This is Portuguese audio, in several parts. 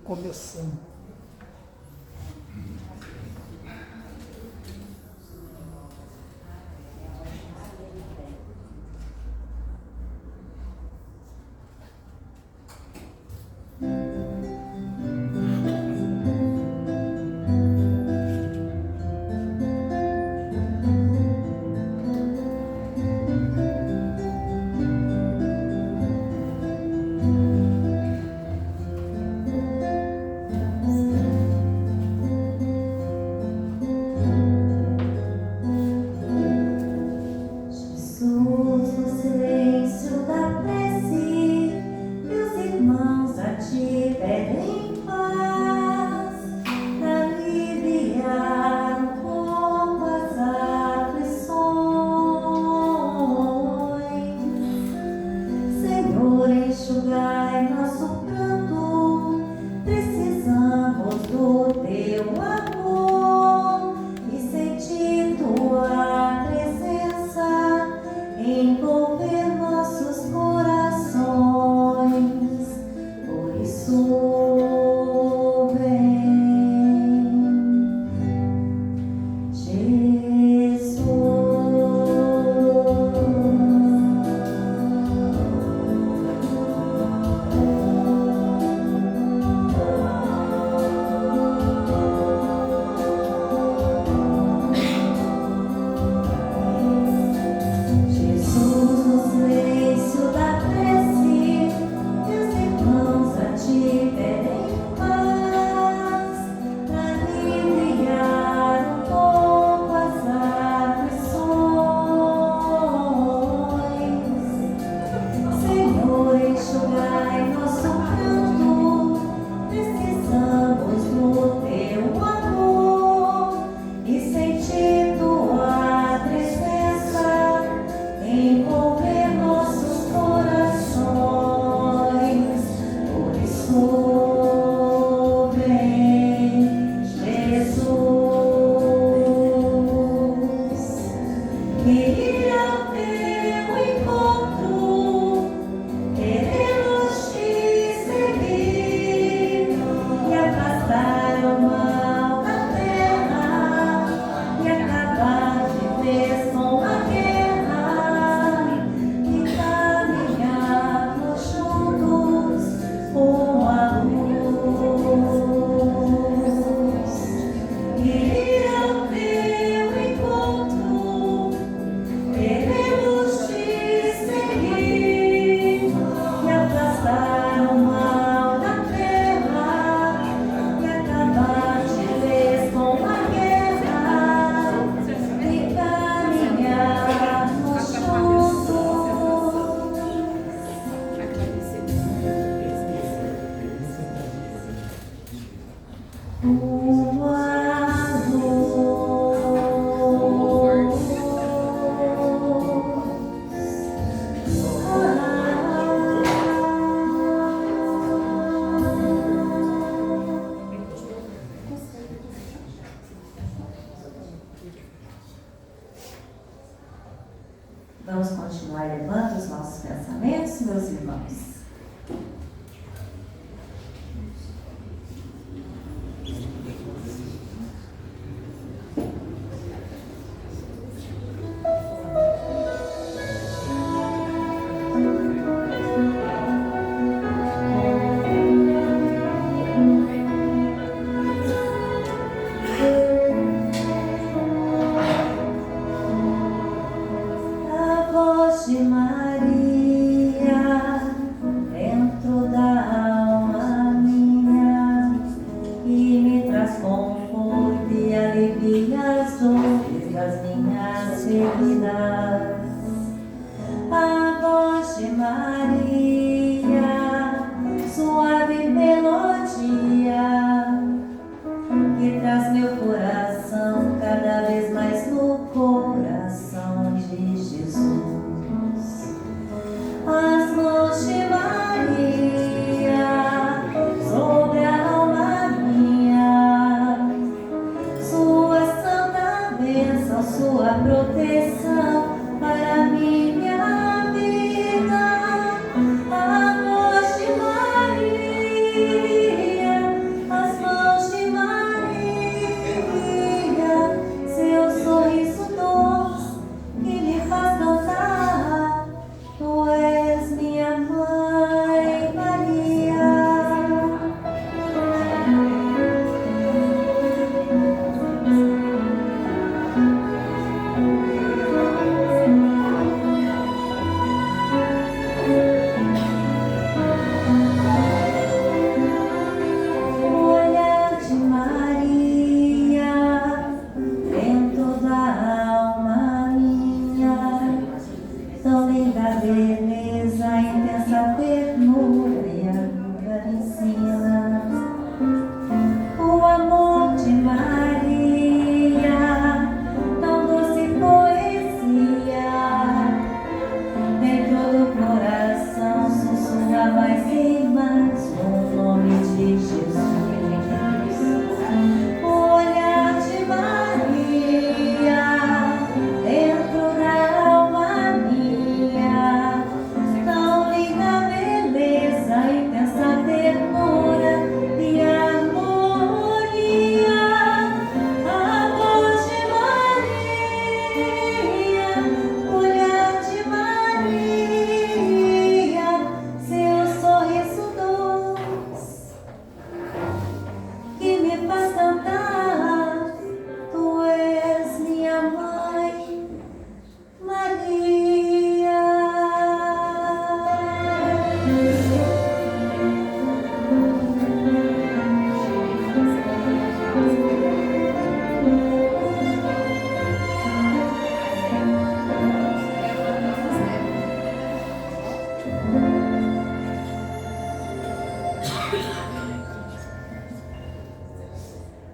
começando. Com a luz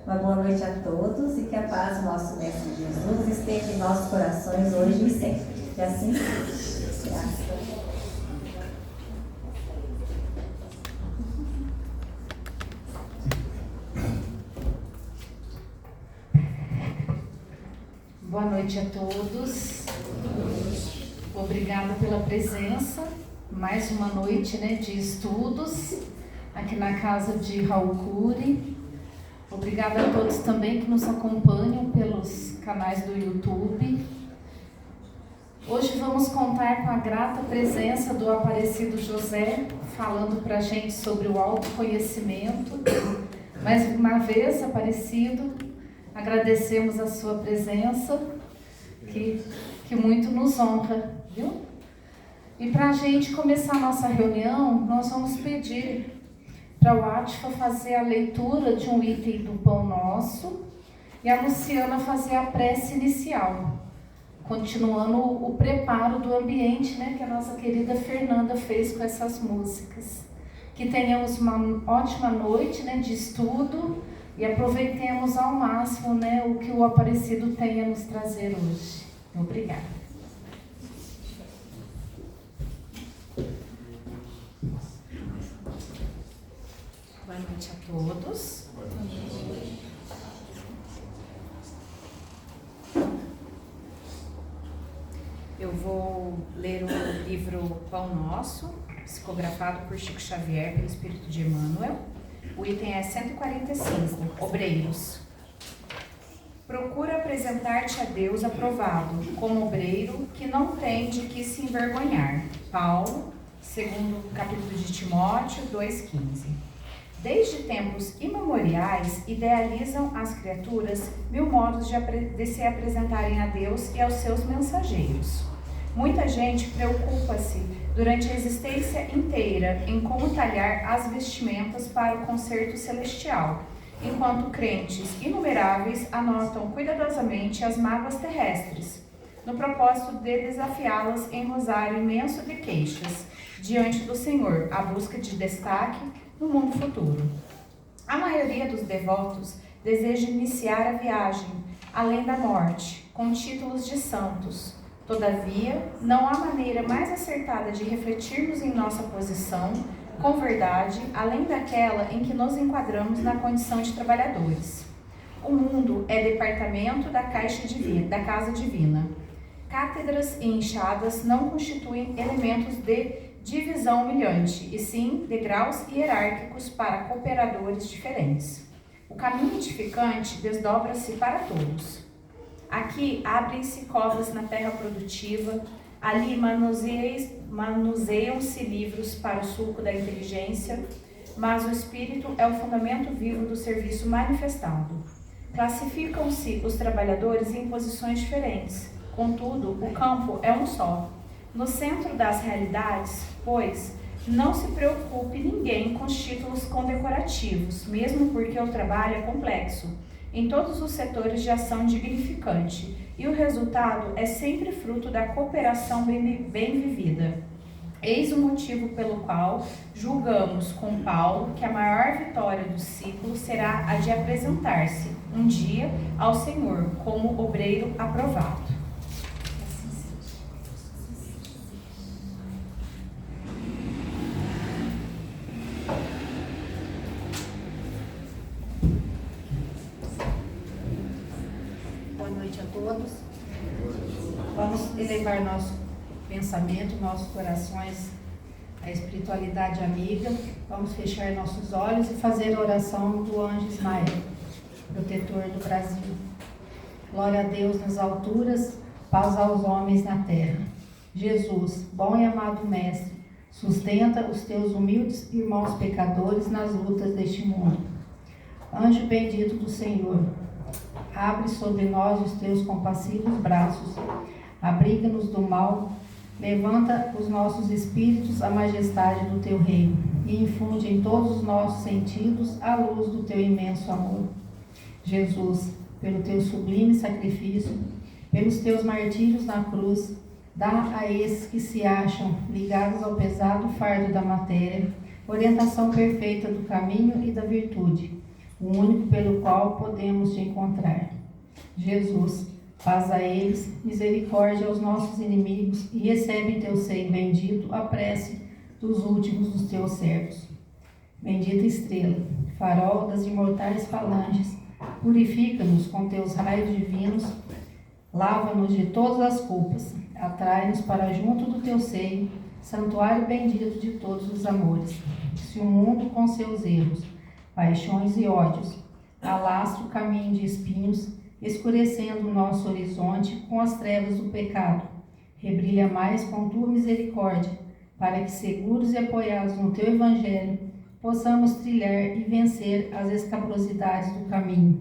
Uma boa noite a todos e que a paz do nosso Mestre Jesus esteja em nossos corações hoje e sempre. Que assim seja. Graças a Deus. Boa noite a todos. Obrigada pela presença. Mais uma noite, de estudos aqui na casa de Raul Cury. Obrigada a todos também que nos acompanham pelos canais do YouTube. Hoje vamos contar com a grata presença do Aparecido José, falando para a gente sobre o autoconhecimento. Mais uma vez, Aparecido, agradecemos a sua presença, que muito nos honra, viu? E para a gente começar a nossa reunião, nós vamos pedir para o Átila fazer a leitura de um item do Pão Nosso e a Luciana fazer a prece inicial, continuando o preparo do ambiente, que a nossa querida Fernanda fez com essas músicas. Que tenhamos uma ótima noite, de estudo e aproveitemos ao máximo, o que o Aparecido tem a nos trazer hoje. Obrigada. Boa noite a todos. Eu vou ler o livro Pão Nosso, psicografado por Chico Xavier, pelo Espírito de Emmanuel. O item é 145, Obreiros. Procura apresentar-te a Deus aprovado, como obreiro que não tem de que se envergonhar. Paulo, segundo capítulo de Timóteo 2,15. Desde tempos imemoriais, idealizam as criaturas 1000 modos de se apresentarem a Deus e aos seus mensageiros. Muita gente preocupa-se durante a existência inteira em como talhar as vestimentas para o concerto celestial, enquanto crentes inumeráveis anotam cuidadosamente as mágoas terrestres, no propósito de desafiá-las em rosário imenso de queixas, diante do Senhor, à busca de destaque no mundo futuro. A maioria dos devotos deseja iniciar a viagem além da morte, com títulos de santos. Todavia, não há maneira mais acertada de refletirmos em nossa posição, com verdade, além daquela em que nos enquadramos na condição de trabalhadores. O mundo é departamento da casa divina. Cátedras e enxadas não constituem elementos de divisão humilhante, e sim degraus hierárquicos para cooperadores diferentes. O caminho edificante desdobra-se para todos. Aqui abrem-se covas na terra produtiva, ali manuseiam-se livros para o sulco da inteligência, mas o espírito é o fundamento vivo do serviço manifestado. Classificam-se os trabalhadores em posições diferentes, contudo, o campo é um só. No centro das realidades, pois, não se preocupe ninguém com os títulos condecorativos, mesmo porque o trabalho é complexo, em todos os setores de ação dignificante, e o resultado é sempre fruto da cooperação bem vivida. Eis o motivo pelo qual julgamos com Paulo que a maior vitória do ciclo será a de apresentar-se, um dia, ao Senhor como obreiro aprovado. Todos, vamos elevar nosso pensamento, nossos corações à espiritualidade amiga. Vamos fechar nossos olhos e fazer a oração do anjo Ismael, protetor do Brasil. Glória a Deus nas alturas, paz aos homens na terra. Jesus, bom e amado Mestre, sustenta os teus humildes irmãos pecadores nas lutas deste mundo. Anjo bendito do Senhor, abre sobre nós os teus compassivos braços, abriga-nos do mal, levanta os nossos espíritos à majestade do teu reino e infunde em todos os nossos sentidos a luz do teu imenso amor. Jesus, pelo teu sublime sacrifício, pelos teus martírios na cruz, dá a esses que se acham ligados ao pesado fardo da matéria orientação perfeita do caminho e da virtude, o único pelo qual podemos te encontrar. Jesus, paz a eles, misericórdia aos nossos inimigos, e recebe em teu seio bendito a prece dos últimos dos teus servos. Bendita estrela, farol das imortais falanges, purifica-nos com teus raios divinos, lava-nos de todas as culpas, atrai-nos para junto do teu seio, santuário bendito de todos os amores. Se o mundo com seus erros, paixões e ódios alastra o caminho de espinhos, escurecendo o nosso horizonte com as trevas do pecado, rebrilha mais com tua misericórdia, para que, seguros e apoiados no teu evangelho, possamos trilhar e vencer as escabrosidades do caminho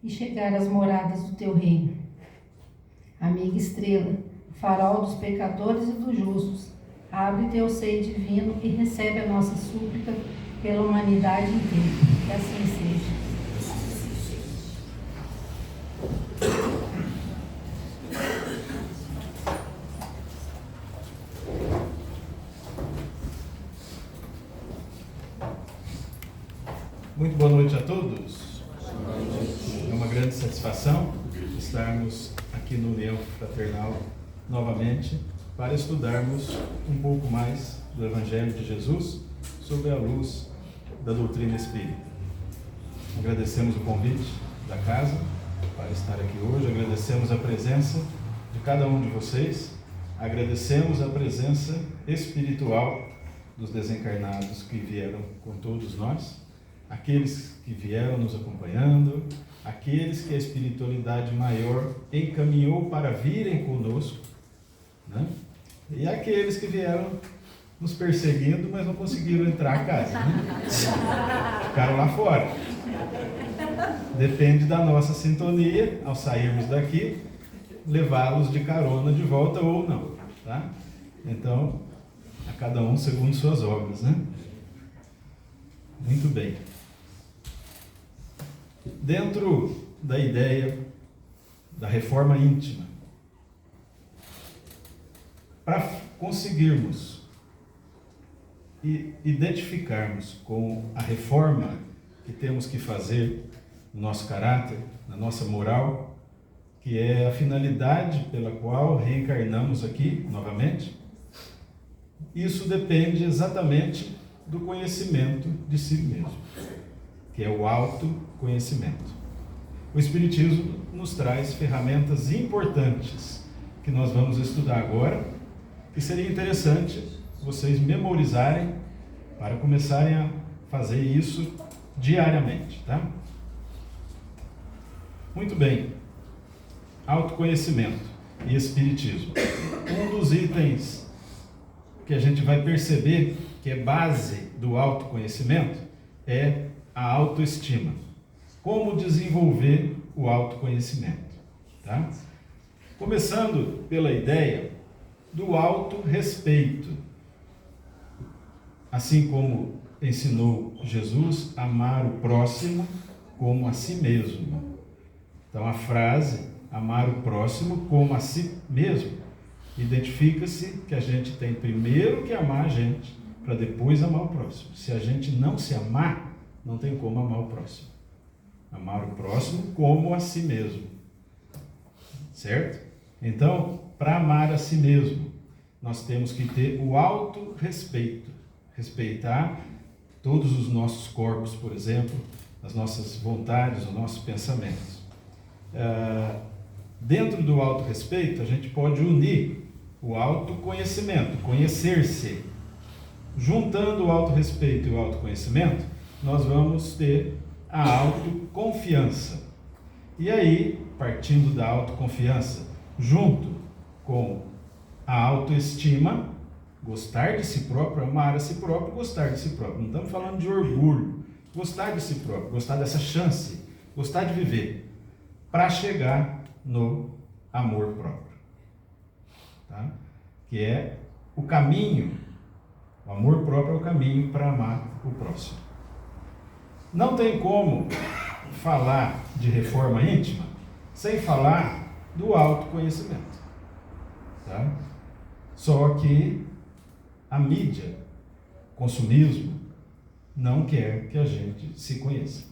e chegar às moradas do teu reino. Amiga estrela, farol dos pecadores e dos justos, abre teu seio divino e recebe a nossa súplica pela humanidade inteira. Que assim seja. Muito boa noite a todos. É uma grande satisfação estarmos aqui no União Fraternal novamente para estudarmos um pouco mais do Evangelho de Jesus sob a luz da doutrina espírita. Agradecemos o convite da casa para estar aqui hoje, agradecemos a presença de cada um de vocês, agradecemos a presença espiritual dos desencarnados que vieram com todos nós, aqueles que vieram nos acompanhando, aqueles que a espiritualidade maior encaminhou para virem conosco, né? E aqueles que vieram nos perseguindo, mas não conseguiram entrar a casa, né? Ficaram lá fora. Depende da nossa sintonia, ao sairmos daqui, levá-los de carona de volta ou não, tá? Então, a cada um segundo suas obras, né? Muito bem. Dentro da ideia da reforma íntima, para conseguirmos identificarmos com a reforma que temos que fazer no nosso caráter, na nossa moral, que é a finalidade pela qual reencarnamos aqui novamente, isso depende exatamente do conhecimento de si mesmo, que é o autoconhecimento. O Espiritismo nos traz ferramentas importantes que nós vamos estudar agora, que seria interessante vocês memorizarem para começarem a fazer isso diariamente, tá? Muito bem. Autoconhecimento e Espiritismo. Um dos itens que a gente vai perceber que é base do autoconhecimento é a autoestima. Como desenvolver o autoconhecimento, tá? Começando pela ideia do autorrespeito. Assim como ensinou Jesus, amar o próximo como a si mesmo. Então a frase, amar o próximo como a si mesmo, identifica-se que a gente tem primeiro que amar a gente, para depois amar o próximo. Se a gente não se amar, não tem como amar o próximo. Amar o próximo como a si mesmo. Certo? Então, para amar a si mesmo, nós temos que ter o autorrespeito. Respeitar todos os nossos corpos, por exemplo, as nossas vontades, os nossos pensamentos. Dentro do autorrespeito, a gente pode unir o autoconhecimento, conhecer-se. Juntando o autorrespeito e o autoconhecimento, nós vamos ter a autoconfiança. E aí, partindo da autoconfiança, junto com a autoestima, gostar de si próprio, amar a si próprio, gostar de si próprio. Não estamos falando de orgulho. Gostar de si próprio, gostar dessa chance, gostar de viver, para chegar no amor próprio. Tá? Que é o caminho, o amor próprio é o caminho para amar o próximo. Não tem como falar de reforma íntima sem falar do autoconhecimento. Tá? Só que a mídia, consumismo, não quer que a gente se conheça.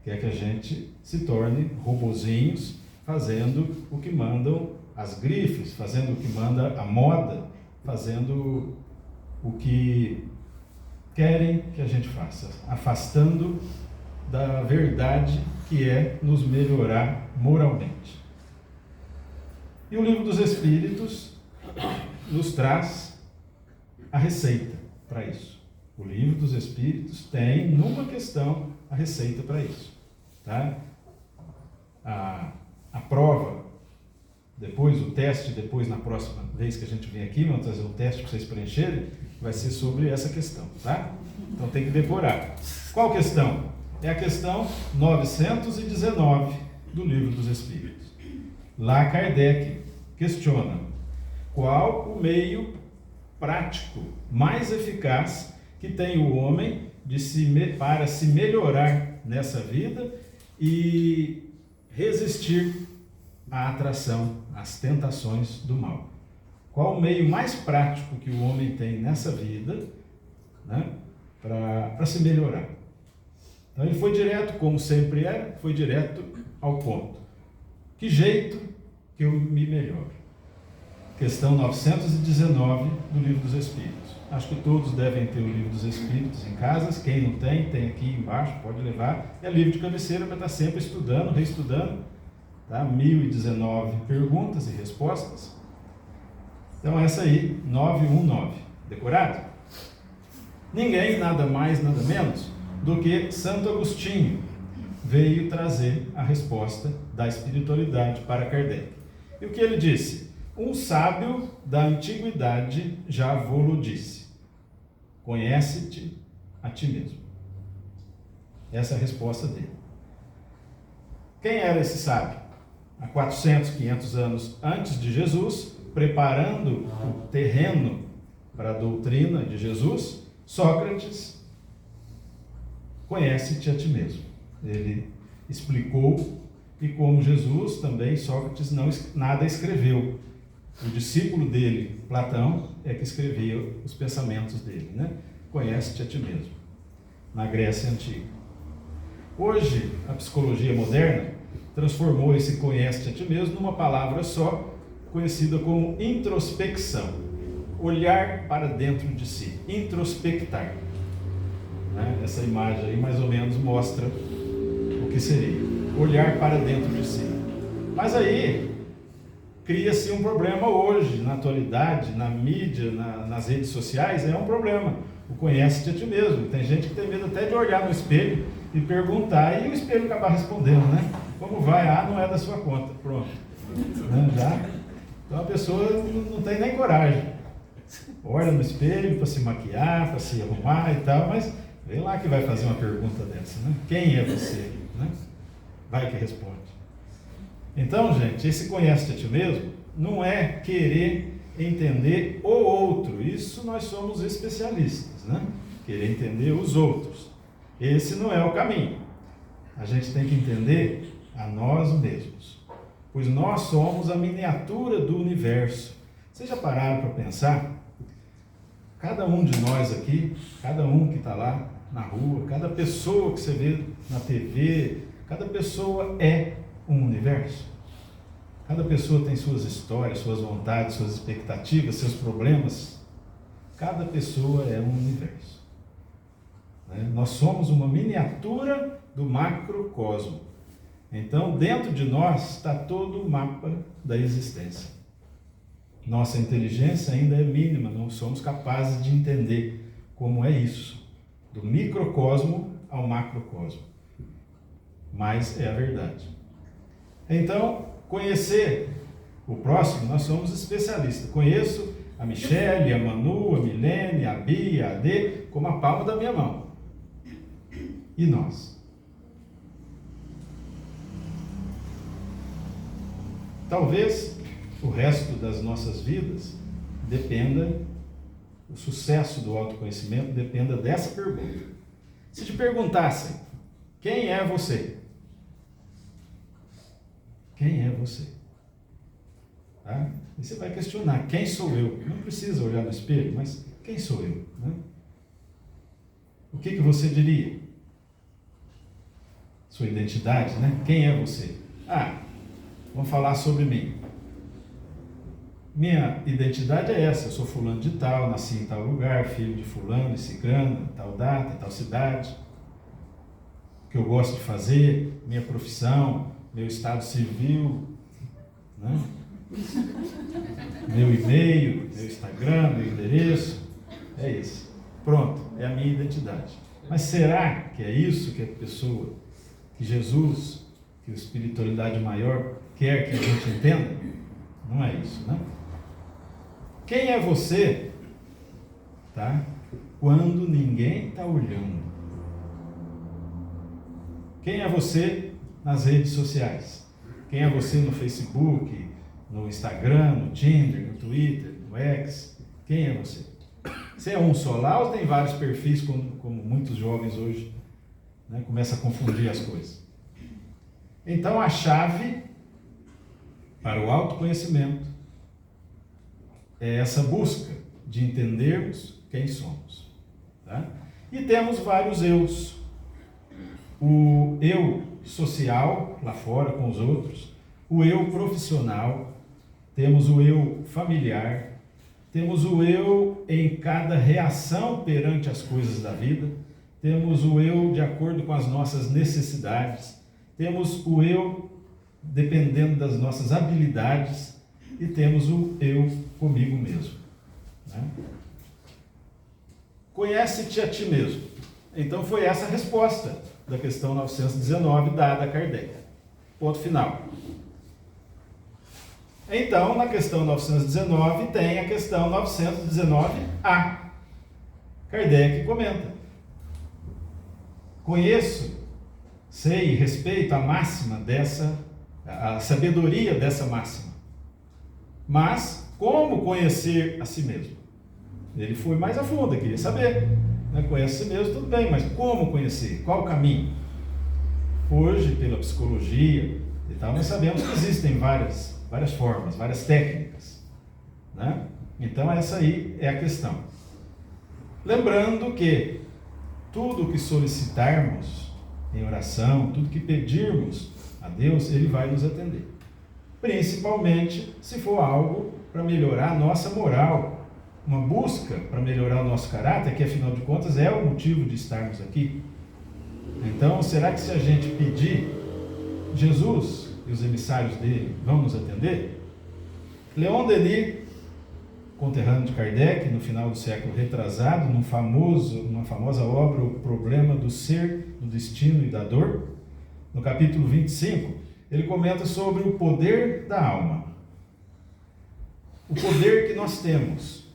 Quer que a gente se torne robozinhos, fazendo o que mandam as grifes, fazendo o que manda a moda, fazendo o que querem que a gente faça, afastando da verdade que é nos melhorar moralmente. E o Livro dos Espíritos nos traz a receita para isso. O Livro dos Espíritos tem, numa questão, a receita para isso. Tá? A prova, depois o teste, depois na próxima vez que a gente vem aqui, vamos trazer um teste para vocês preencherem, vai ser sobre essa questão. Tá? Então tem que decorar. Qual questão? É a questão 919 do Livro dos Espíritos. Lá Kardec questiona: qual o meio prático mais eficaz que tem o homem para se melhorar nessa vida e resistir à atração, às tentações do mal? Qual o meio mais prático que o homem tem nessa vida, né, para se melhorar? Então ele foi direto, como sempre era, foi direto ao ponto. Que jeito que eu me melhoro? Questão 919 do Livro dos Espíritos. Acho que todos devem ter o Livro dos Espíritos em casa. Quem não tem, tem aqui embaixo, pode levar. É livro de cabeceira para estar sempre estudando, reestudando. Tá? 1019 perguntas e respostas. Então essa aí, 919. Decorado? Ninguém, nada mais, nada menos do que Santo Agostinho veio trazer a resposta da espiritualidade para Kardec. E o que ele disse? Um sábio da antiguidade já vô-lo disse: conhece-te a ti mesmo. Essa é a resposta dele. Quem era esse sábio? Há 400, 500 anos antes de Jesus, preparando o terreno para a doutrina de Jesus, Sócrates, conhece-te a ti mesmo. Ele explicou, e como Jesus, também Sócrates nada escreveu. O discípulo dele, Platão, é que escrevia os pensamentos dele, né? Conhece-te a ti mesmo, na Grécia Antiga. Hoje, a psicologia moderna transformou esse conhece-te a ti mesmo numa palavra só, conhecida como introspecção. Olhar para dentro de si, introspectar. Né? Essa imagem aí mais ou menos mostra o que seria. Olhar para dentro de si. Mas aí cria-se um problema hoje, na atualidade, na mídia, nas redes sociais, é um problema. O conhece-te a ti mesmo. Tem gente que tem medo até de olhar no espelho e perguntar, e o espelho acabar respondendo, né? Como vai? Ah, não é da sua conta. Pronto. Né? Já? Então a pessoa não tem nem coragem. Olha no espelho para se maquiar, para se arrumar e tal, mas vem lá que vai fazer uma pergunta dessa, né? Quem é você? Né? Vai que responde. Então, gente, esse conhece-te a ti mesmo não é querer entender o outro. Isso nós somos especialistas, né? Querer entender os outros. Esse não é o caminho. A gente tem que entender a nós mesmos, pois nós somos a miniatura do universo. Vocês já pararam para pensar? Cada um de nós aqui, cada um que está lá na rua, cada pessoa que você vê na TV, cada pessoa é um universo. Cada pessoa tem suas histórias, suas vontades, suas expectativas, seus problemas. Cada pessoa é um universo. Né? Nós somos uma miniatura do macrocosmo. Então, dentro de nós está todo o mapa da existência. Nossa inteligência ainda é mínima, não somos capazes de entender como é isso, do microcosmo ao macrocosmo. Mas é a verdade. Então, conhecer o próximo, nós somos especialistas. Conheço a Michele, a Manu, a Milene, a Bia, a Adê, como a palma da minha mão. E nós? Talvez o resto das nossas vidas dependa, o sucesso do autoconhecimento dependa dessa pergunta. Se te perguntassem, quem é você? Quem é você? Tá? E você vai questionar, quem sou eu? Não precisa olhar no espelho, mas quem sou eu? Né? o que você diria? Sua identidade, né? Quem é você? Vamos falar sobre mim. Minha identidade é essa, eu sou fulano de tal, nasci em tal lugar, filho de fulano e cicrano, tal data, tal cidade. O que eu gosto de fazer, minha profissão, meu estado civil, né? Meu e-mail, meu Instagram, meu endereço, é isso. Pronto, é a minha identidade. Mas será que é isso que a pessoa, que Jesus, que a espiritualidade maior quer que a gente entenda? Não é isso, né? Quem é você, tá? Quando ninguém está olhando. Quem é você nas redes sociais? Quem é você no Facebook, no Instagram, no Tinder, no Twitter, no X? Quem é você? Você é um só lá ou tem vários perfis, como muitos jovens hoje, né? Começa a confundir as coisas. Então a chave para o autoconhecimento é essa busca de entendermos quem somos. Tá? E temos vários eus. O eu social, lá fora com os outros, o eu profissional, temos o eu familiar, temos o eu em cada reação perante as coisas da vida, temos o eu de acordo com as nossas necessidades, temos o eu dependendo das nossas habilidades e temos o eu comigo mesmo. Né? Conhece-te a ti mesmo. Então foi essa a resposta da questão 919 dada a Kardec. Ponto final. Então, na questão 919 tem a questão 919A. Kardec comenta: conheço, sei e respeito a máxima a sabedoria dessa máxima. Mas, como conhecer a si mesmo? Ele foi mais a fundo, queria saber. Conhece a si mesmo, tudo bem, mas como conhecer? Qual o caminho? Hoje, pela psicologia e tal, nós sabemos que existem várias formas, várias técnicas. Né? Então, essa aí é a questão. Lembrando que tudo que solicitarmos em oração, tudo que pedirmos a Deus, Ele vai nos atender. Principalmente se for algo para melhorar a nossa moral, uma busca para melhorar o nosso caráter, que afinal de contas é o motivo de estarmos aqui. Então, será que se a gente pedir, Jesus e os emissários dele vão nos atender? Leon Denis, conterrâneo de Kardec, no final do século retrasado, numa famosa obra, O Problema do Ser, do Destino e da Dor, no capítulo 25, ele comenta sobre o poder da alma. O poder que nós temos.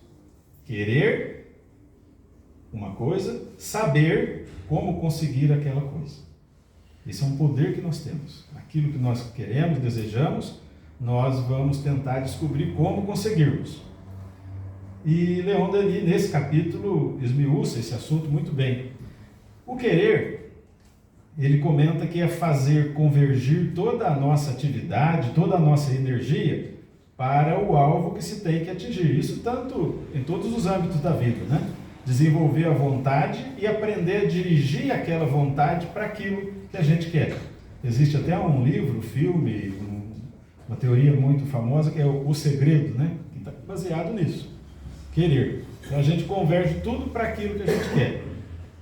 Querer uma coisa, saber como conseguir aquela coisa. Esse é um poder que nós temos. Aquilo que nós queremos, desejamos, nós vamos tentar descobrir como conseguirmos. E Leon Denis, nesse capítulo, esmiuça esse assunto muito bem. O querer, ele comenta que é fazer convergir toda a nossa atividade, toda a nossa energia para o alvo que se tem que atingir. Isso tanto em todos os âmbitos da vida, né? Desenvolver a vontade e aprender a dirigir aquela vontade para aquilo que a gente quer. Existe até um livro, filme, uma teoria muito famosa que é O Segredo, né? Que está baseado nisso. Querer. Então a gente converge tudo para aquilo que a gente quer.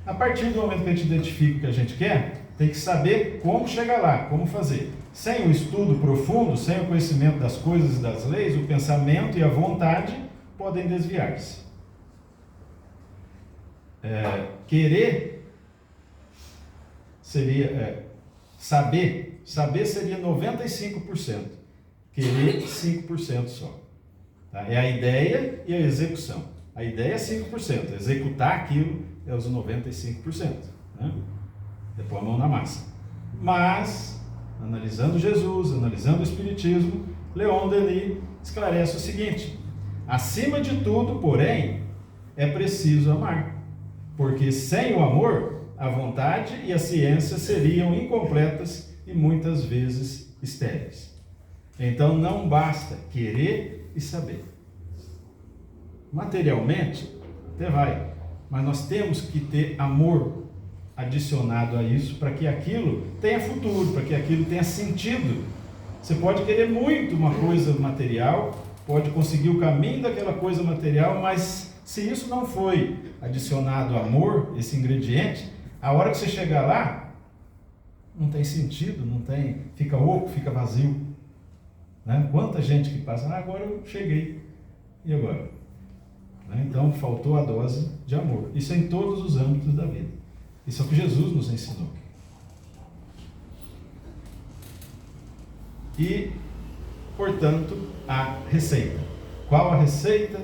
A partir do momento que a gente identifica o que a gente quer, tem que saber como chegar lá, como fazer. Sem o estudo profundo, sem o conhecimento das coisas e das leis, o pensamento e a vontade podem desviar-se. Querer seria saber seria 95%, querer 5% só. Tá? É a ideia e a execução. A ideia é 5%, executar aquilo é os 95%. Né? É pôr a mão na massa. Mas, analisando Jesus, analisando o Espiritismo, Leon Denis esclarece o seguinte: acima de tudo, porém, é preciso amar, porque sem o amor, a vontade e a ciência seriam incompletas e muitas vezes estéreis. Então não basta querer e saber. Materialmente, até vai, mas nós temos que ter amor adicionado a isso para que aquilo tenha futuro, para que aquilo tenha sentido. Você pode querer muito uma coisa material, pode conseguir o caminho daquela coisa material, mas se isso não foi adicionado amor, esse ingrediente, a hora que você chegar lá, não tem sentido, não tem, fica oco, fica vazio. Né? Quanta gente que passa, agora eu cheguei, e agora? Né? Então faltou a dose de amor. Isso é em todos os âmbitos da vida. Isso é o que Jesus nos ensinou. E, portanto, a receita. Qual a receita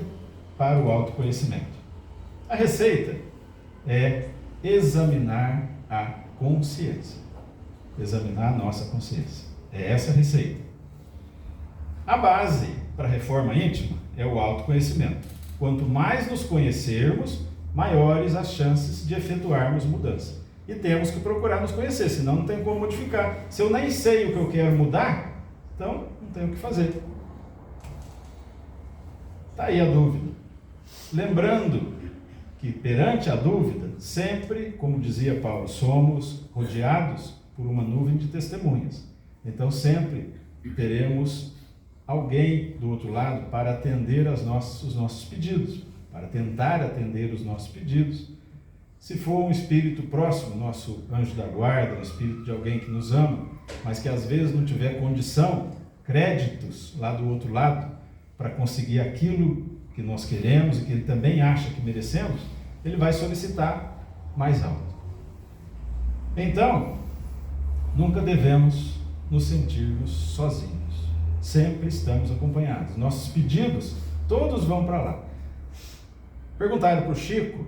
para o autoconhecimento? A receita é examinar a consciência. Examinar a nossa consciência. É essa a receita. A base para a reforma íntima é o autoconhecimento. Quanto mais nos conhecermos, maiores as chances de efetuarmos mudança. E temos que procurar nos conhecer, senão não tem como modificar. Se eu nem sei o que eu quero mudar, então não tenho o que fazer. Está aí a dúvida. Lembrando que perante a dúvida, sempre, como dizia Paulo, somos rodeados por uma nuvem de testemunhas. Então sempre teremos alguém do outro lado para atender os nossos pedidos, para tentar atender os nossos pedidos. Se for um espírito próximo, nosso anjo da guarda, um espírito de alguém que nos ama, mas que às vezes não tiver condição, créditos lá do outro lado, para conseguir aquilo que nós queremos e que ele também acha que merecemos, ele vai solicitar mais alto. Então, nunca devemos nos sentirmos sozinhos. Sempre estamos acompanhados. Nossos pedidos, todos vão para lá. Perguntaram para o Chico,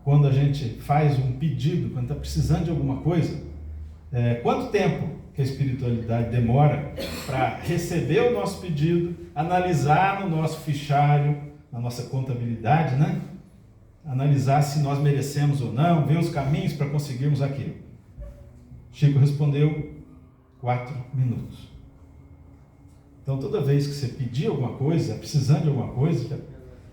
quando a gente faz um pedido, quando está precisando de alguma coisa, quanto tempo que a espiritualidade demora para receber o nosso pedido, analisar no nosso fichário, na nossa contabilidade, né? Analisar se nós merecemos ou não, ver os caminhos para conseguirmos aquilo. Chico respondeu 4 minutos. Então, toda vez que você pedir alguma coisa, precisando de alguma coisa,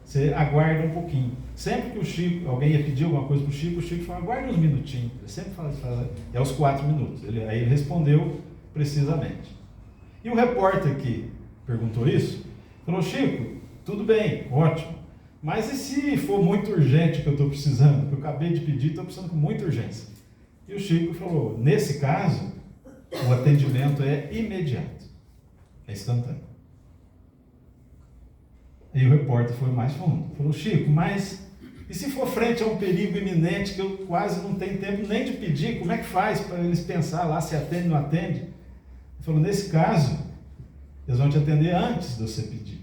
você aguarda um pouquinho. Sempre que alguém ia pedir alguma coisa para o Chico fala, aguarda uns minutinhos. Ele sempre fala é os 4 minutos. Aí ele respondeu precisamente. E o repórter que perguntou isso, falou, Chico, tudo bem, ótimo. Mas e se for muito urgente o que eu estou precisando? Que eu acabei de pedir, estou precisando com muita urgência. E o Chico falou, nesse caso, o atendimento é imediato. É instantâneo. E o repórter foi mais fundo. Falou, Chico, mas e se for frente a um perigo iminente que eu quase não tenho tempo nem de pedir, como é que faz para eles pensar lá se atende ou não atende? Ele falou, nesse caso, eles vão te atender antes de você pedir,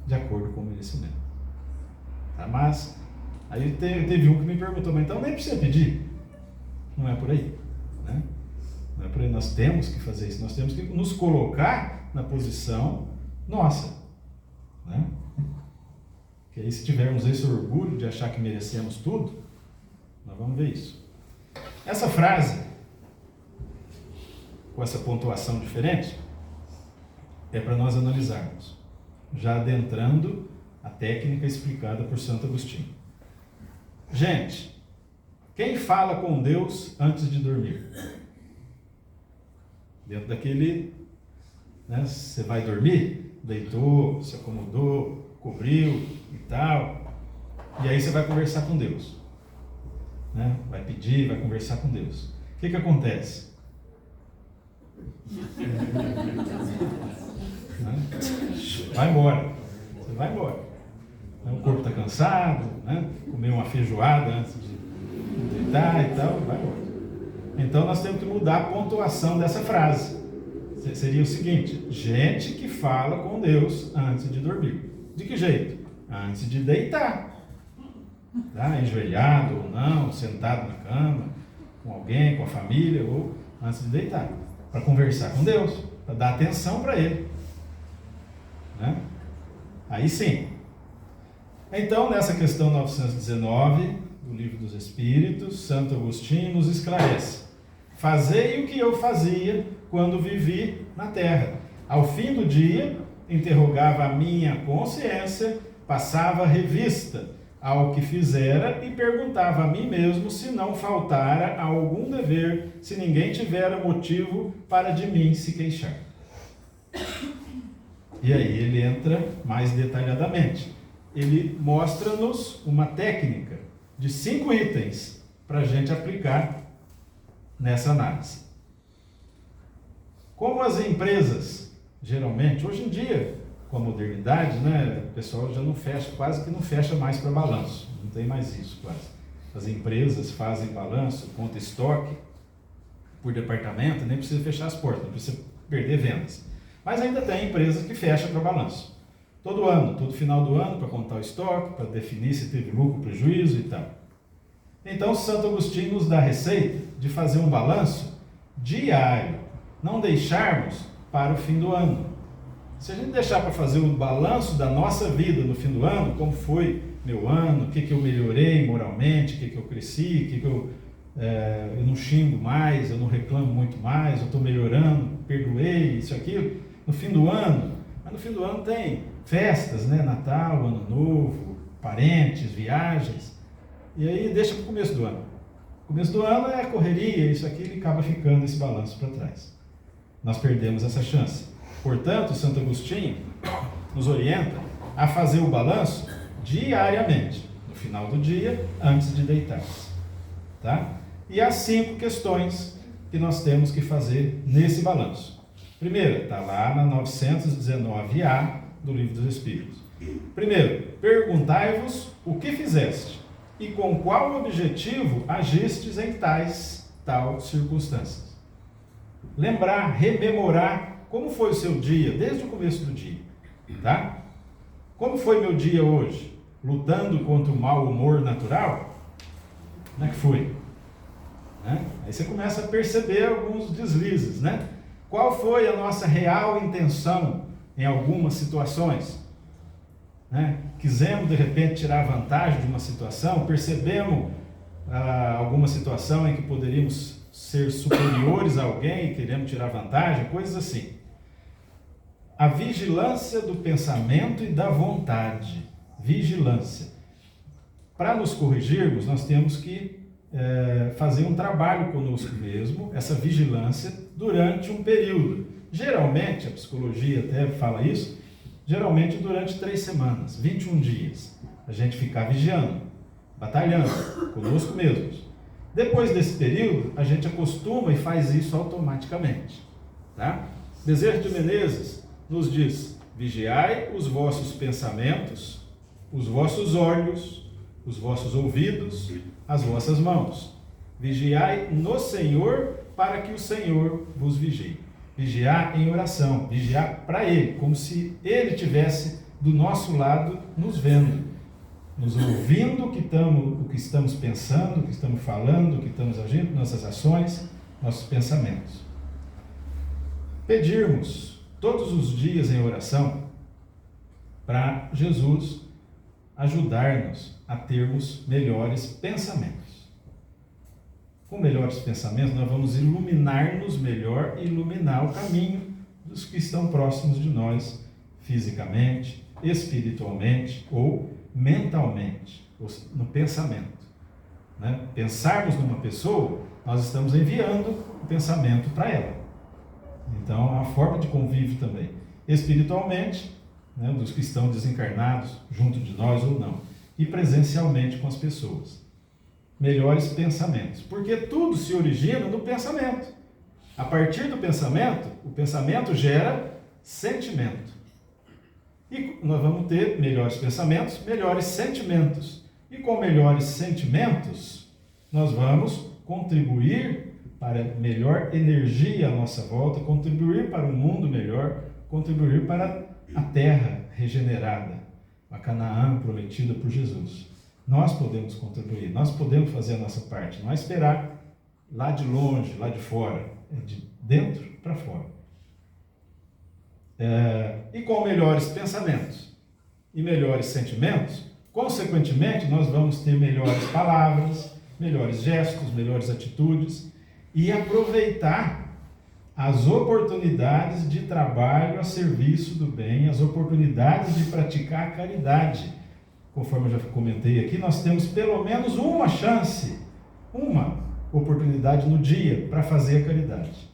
de acordo com o merecimento. Tá? Mas, aí teve um que me perguntou, mas então nem precisa pedir? Não é por aí, né? Não é por aí, nós temos que fazer isso, nós temos que nos colocar na posição nossa, né? Que aí se tivermos esse orgulho de achar que merecemos tudo, nós vamos ver isso. Essa frase, com essa pontuação diferente, é para nós analisarmos, já adentrando a técnica explicada por Santo Agostinho. Gente, quem fala com Deus antes de dormir? Dentro daquele, né, você vai dormir, deitou, se acomodou, cobriu e tal, e aí você vai conversar com Deus, né? Vai pedir, vai conversar com Deus. O que acontece? Vai embora, você vai embora. O corpo está cansado, né? Comeu uma feijoada antes de deitar e tal, vai embora. Então nós temos que mudar a pontuação dessa frase. Seria o seguinte: gente que fala com Deus antes de dormir. De que jeito? Antes de deitar. Tá? Enjoelhado ou não, sentado na cama, com alguém, com a família, ou antes de deitar. Para conversar com Deus, para dar atenção para Ele. Né? Aí sim. Então, nessa questão 919 do Livro dos Espíritos, Santo Agostinho nos esclarece: fazei o que eu fazia quando vivi na terra. Ao fim do dia, interrogava a minha consciência, passava a revista ao que fizera e perguntava a mim mesmo se não faltara algum dever, se ninguém tivera motivo para de mim se queixar. E aí ele entra mais detalhadamente. Ele mostra-nos uma técnica de 5 itens para a gente aplicar nessa análise. Como as empresas, geralmente, hoje em dia, com a modernidade, né, o pessoal já não fecha, quase que não fecha mais para balanço, não tem mais isso quase. As empresas fazem balanço, conta estoque por departamento, nem precisa fechar as portas, não precisa perder vendas. Mas ainda tem empresas que fecham para balanço. Todo ano, todo final do ano, para contar o estoque, para definir se teve lucro, prejuízo e tal. Então, Santo Agostinho nos dá a receita de fazer um balanço diário, não deixarmos para o fim do ano. Se a gente deixar para fazer um balanço da nossa vida no fim do ano, como foi meu ano, o que eu melhorei moralmente, o que eu cresci, o que eu não xingo mais, eu não reclamo muito mais, eu estou melhorando, perdoei, isso e aquilo, no fim do ano. Mas no fim do ano tem festas, né? Natal, Ano Novo, parentes, viagens, e aí deixa para o começo do ano. O começo do ano é a correria, isso aqui, ele acaba ficando esse balanço para trás. Nós perdemos essa chance. Portanto, Santo Agostinho nos orienta a fazer o balanço diariamente, no final do dia, antes de deitar-se. Tá? E há 5 questões que nós temos que fazer nesse balanço. Primeiro, está lá na 919A do Livro dos Espíritos. Primeiro, perguntai-vos o que fizeste e com qual objetivo agistes em tal circunstâncias. Lembrar, rememorar como foi o seu dia, desde o começo do dia. Tá? Como foi meu dia hoje? Lutando contra o mau humor natural? Como é que foi? Né? Aí você começa a perceber alguns deslizes, né? Qual foi a nossa real intenção em algumas situações? Né? Quisemos de repente tirar vantagem de uma situação, percebemos alguma situação em que poderíamos ser superiores a alguém e queremos tirar vantagem, coisas assim. A vigilância do pensamento e da vontade. Vigilância. Para nos corrigirmos, nós temos que fazer um trabalho conosco mesmo, essa vigilância, durante um período. Geralmente, a psicologia até fala isso, geralmente durante 3 semanas, 21 dias. A gente ficar vigiando, batalhando conosco mesmos. Depois desse período, a gente acostuma e faz isso automaticamente. Tá? Bezerra de Menezes nos diz: vigiai os vossos pensamentos, os vossos olhos, os vossos ouvidos, as vossas mãos. Vigiai no Senhor, para que o Senhor vos vigie. Vigiar em oração, vigiar para Ele, como se Ele estivesse do nosso lado, nos vendo, nos ouvindo o que estamos pensando, o que estamos falando, o que estamos agindo, nossas ações, nossos pensamentos. Pedirmos todos os dias em oração para Jesus ajudar-nos a termos melhores pensamentos. Com melhores pensamentos, nós vamos iluminar-nos melhor e iluminar o caminho dos que estão próximos de nós, fisicamente, espiritualmente ou mentalmente, no pensamento. Né? Pensarmos numa pessoa, nós estamos enviando o pensamento para ela. Então, é uma forma de convívio também. Espiritualmente, né, dos que estão desencarnados junto de nós ou não, e presencialmente com as pessoas. Melhores pensamentos, porque tudo se origina no pensamento. A partir do pensamento, o pensamento gera sentimento. E nós vamos ter melhores pensamentos, melhores sentimentos. E com melhores sentimentos, nós vamos contribuir para melhor energia à nossa volta, contribuir para um mundo melhor, contribuir para a terra regenerada, a Canaã prometida por Jesus. Nós podemos contribuir, nós podemos fazer a nossa parte, não é esperar lá de longe, lá de fora, é de dentro para fora. E com melhores pensamentos e melhores sentimentos, consequentemente, nós vamos ter melhores palavras, melhores gestos, melhores atitudes e aproveitar as oportunidades de trabalho a serviço do bem, as oportunidades de praticar a caridade. conforme eu já comentei aqui, nós temos pelo menos uma chance, uma oportunidade no dia para fazer a caridade.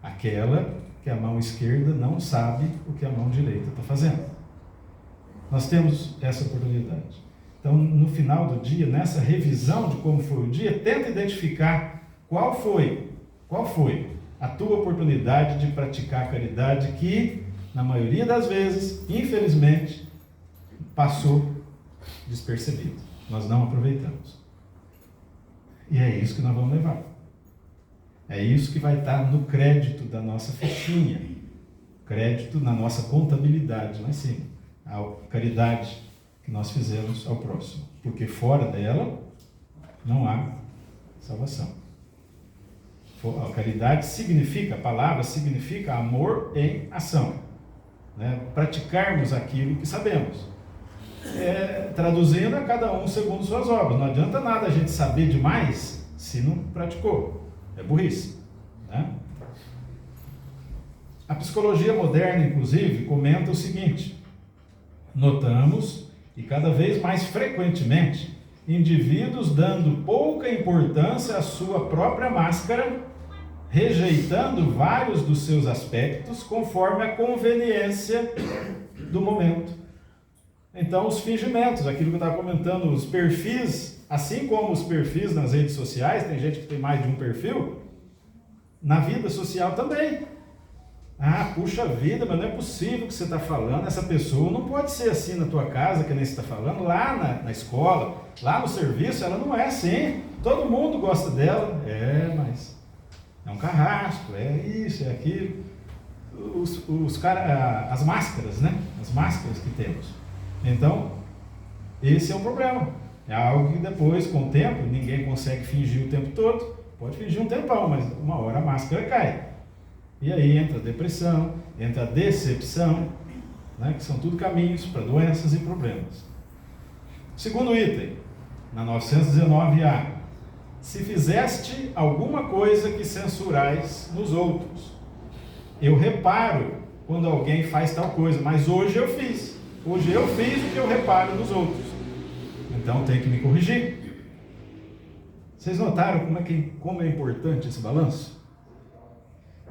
Aquela que a mão esquerda não sabe o que a mão direita está fazendo. Nós temos essa oportunidade. Então, no final do dia, nessa revisão de como foi o dia, tenta identificar qual foi a tua oportunidade de praticar a caridade que, na maioria das vezes, infelizmente, passou despercebido. Nós não aproveitamos. E é isso que nós vamos levar. É isso que vai estar no crédito da nossa fichinha, crédito na nossa contabilidade, lá em cima. A caridade que nós fizemos ao próximo. Porque fora dela não há salvação. A caridade significa, a palavra significa amor em ação. Né? Praticarmos aquilo que sabemos. Traduzindo a cada um segundo suas obras. Não adianta nada a gente saber demais se não praticou. É burrice. Né? A psicologia moderna, inclusive, comenta o seguinte: notamos, e cada vez mais frequentemente, indivíduos dando pouca importância à sua própria máscara, rejeitando vários dos seus aspectos conforme a conveniência do momento. Então, os fingimentos, aquilo que eu estava comentando, os perfis, assim como os perfis nas redes sociais, tem gente que tem mais de um perfil, na vida social também. Ah, puxa vida, mas não é possível que você está falando, essa pessoa não pode ser assim na tua casa, que nem você está falando, lá na escola, lá no serviço, ela não é assim, todo mundo gosta dela, mas é um carrasco, é isso, é aquilo, as máscaras, né? As máscaras que temos. Então, esse é um problema, é algo que depois, com o tempo, ninguém consegue fingir o tempo todo, pode fingir um tempão, mas uma hora a máscara cai. E aí entra a depressão, entra a decepção, né, que são tudo caminhos para doenças e problemas. Segundo item, na 919A, se fizeste alguma coisa que censurais nos outros. Eu reparo quando alguém faz tal coisa, mas hoje eu fiz o que eu reparo nos outros. Então tenho que me corrigir. Vocês notaram como é importante esse balanço?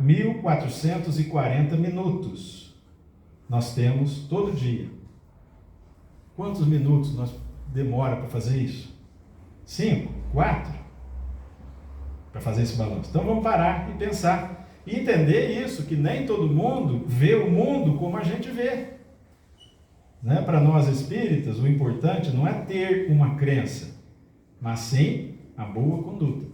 1440 minutos nós temos todo dia. Quantos minutos nós demora para fazer isso? 5? 4? Para fazer esse balanço. Então vamos parar e pensar e entender isso, que nem todo mundo vê o mundo como a gente vê. Né? Para nós espíritas, o importante não é ter uma crença, mas sim a boa conduta,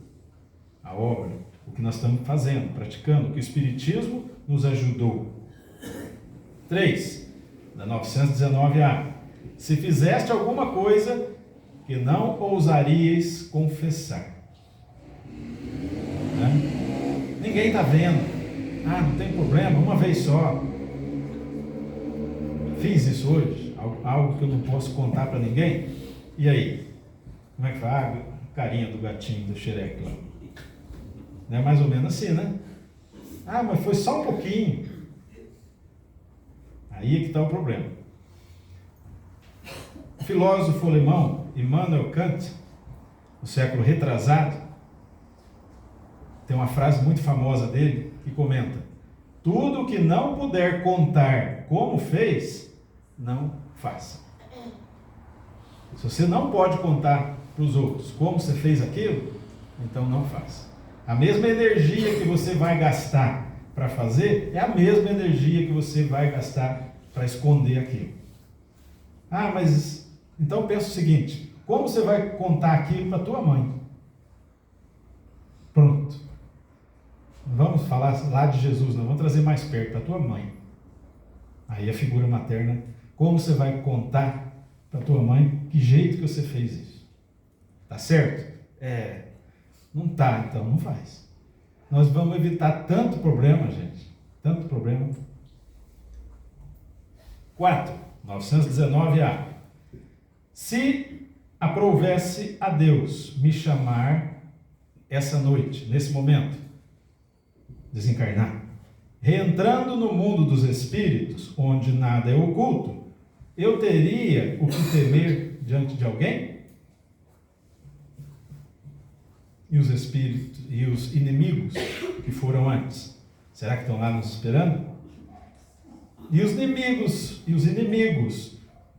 a obra, o que nós estamos fazendo, praticando, o que o Espiritismo nos ajudou. 3, da 919A. Se fizeste alguma coisa que não ousarias confessar. Né? Ninguém está vendo. Não tem problema, uma vez só. Fiz isso hoje, algo que eu não posso contar para ninguém. E aí? Como é que faz? Carinha do gatinho, do xereque lá. É mais ou menos assim, né? Mas foi só um pouquinho. Aí é que está o problema. O filósofo alemão Immanuel Kant, no século retrasado, tem uma frase muito famosa dele que comenta: tudo que não puder contar como fez, não faça. Se você não pode contar para os outros como você fez aquilo, então não faça. A mesma energia que você vai gastar para fazer é a mesma energia que você vai gastar para esconder aquilo. Mas então pensa o seguinte: como você vai contar aquilo para tua mãe? Pronto. Vamos falar lá de Jesus, não vamos trazer mais perto, para tua mãe. Aí a figura materna, como você vai contar para tua mãe que jeito que você fez isso? Tá certo? Não tá, então não faz. Nós vamos evitar tanto problema, gente. Tanto problema. 4, 919A. Se aprovesse a Deus me chamar essa noite, nesse momento, desencarnar, reentrando no mundo dos espíritos, onde nada é oculto, eu teria o que temer diante de alguém? E os espíritos e os inimigos que foram antes, será que estão lá nos esperando? E os inimigos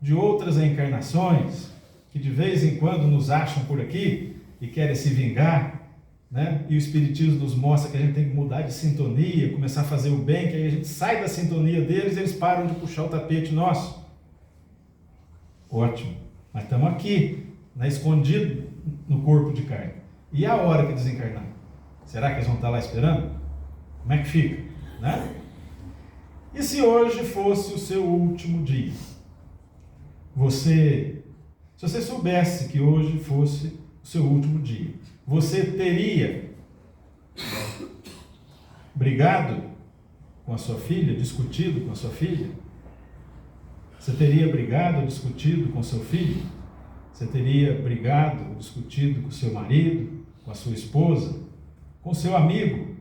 de outras encarnações, que de vez em quando nos acham por aqui e querem se vingar, né? E o Espiritismo nos mostra que a gente tem que mudar de sintonia, começar a fazer o bem, que aí a gente sai da sintonia deles e eles param de puxar o tapete nosso. Ótimo, mas estamos aqui, né, escondido no corpo de carne. E a hora que desencarnar? Será que eles vão estar lá esperando? Como é que fica? Né? E se hoje fosse o seu último dia? Se você soubesse que hoje fosse o seu último dia, você teria brigado com a sua filha, discutido com a sua filha? Você teria brigado ou discutido com seu filho? Você teria brigado ou discutido com seu marido, com a sua esposa, com seu amigo?